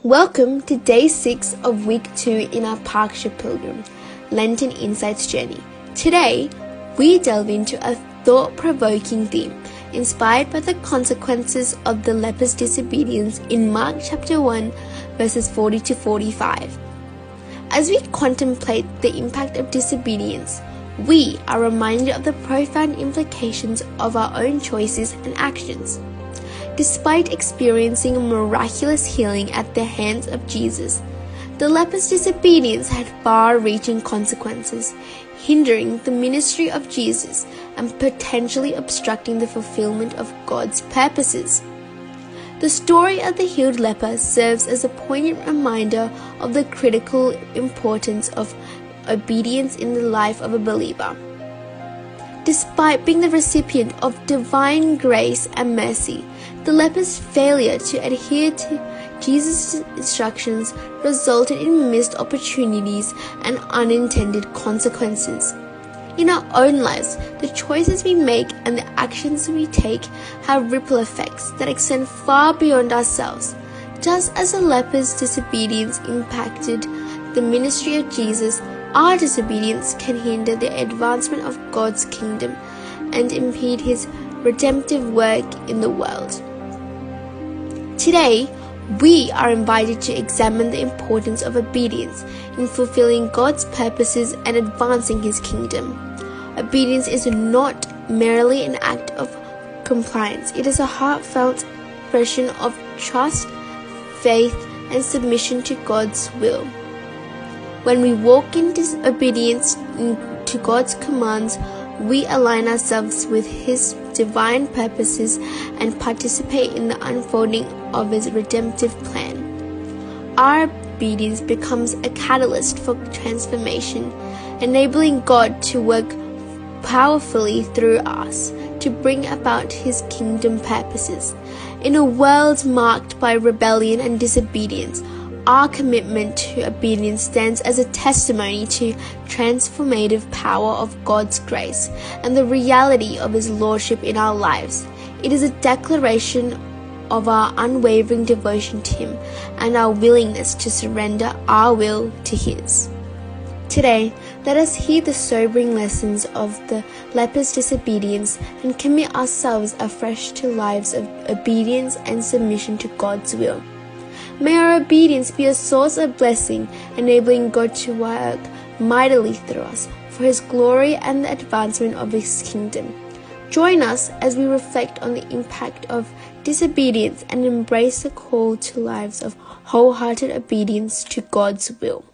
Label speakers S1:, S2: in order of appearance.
S1: Welcome to day 6 of week 2 in our Pascha Pilgrims Lenten Insights journey. Today, we delve into a thought-provoking theme inspired by the consequences of the leper's disobedience in Mark chapter 1 verses 40 to 45. As we contemplate the impact of disobedience, we are reminded of the profound implications of our own choices and actions. Despite experiencing a miraculous healing at the hands of Jesus, the leper's disobedience had far-reaching consequences, hindering the ministry of Jesus and potentially obstructing the fulfillment of God's purposes. The story of the healed leper serves as a poignant reminder of the critical importance of obedience in the life of a believer. Despite being the recipient of divine grace and mercy, the leper's failure to adhere to Jesus' instructions resulted in missed opportunities and unintended consequences. In our own lives, the choices we make and the actions we take have ripple effects that extend far beyond ourselves. Just as the leper's disobedience impacted the ministry of Jesus, our disobedience can hinder the advancement of God's kingdom and impede His redemptive work in the world. Today, we are invited to examine the importance of obedience in fulfilling God's purposes and advancing His kingdom. Obedience is not merely an act of compliance. It is a heartfelt expression of trust, faith, and submission to God's will. When we walk in disobedience to God's commands, we align ourselves with His divine purposes and participate in the unfolding of His redemptive plan. Our obedience becomes a catalyst for transformation, enabling God to work powerfully through us to bring about His kingdom purposes. In a world marked by rebellion and disobedience, our commitment to obedience stands as a testimony to transformative power of God's grace and the reality of His lordship in our lives. It is a declaration of our unwavering devotion to Him and our willingness to surrender our will to His. Today, let us hear the sobering lessons of the leper's disobedience and commit ourselves afresh to lives of obedience and submission to God's will. May our obedience be a source of blessing, enabling God to work mightily through us for His glory and the advancement of His kingdom. Join us as we reflect on the impact of disobedience and embrace the call to lives of wholehearted obedience to God's will.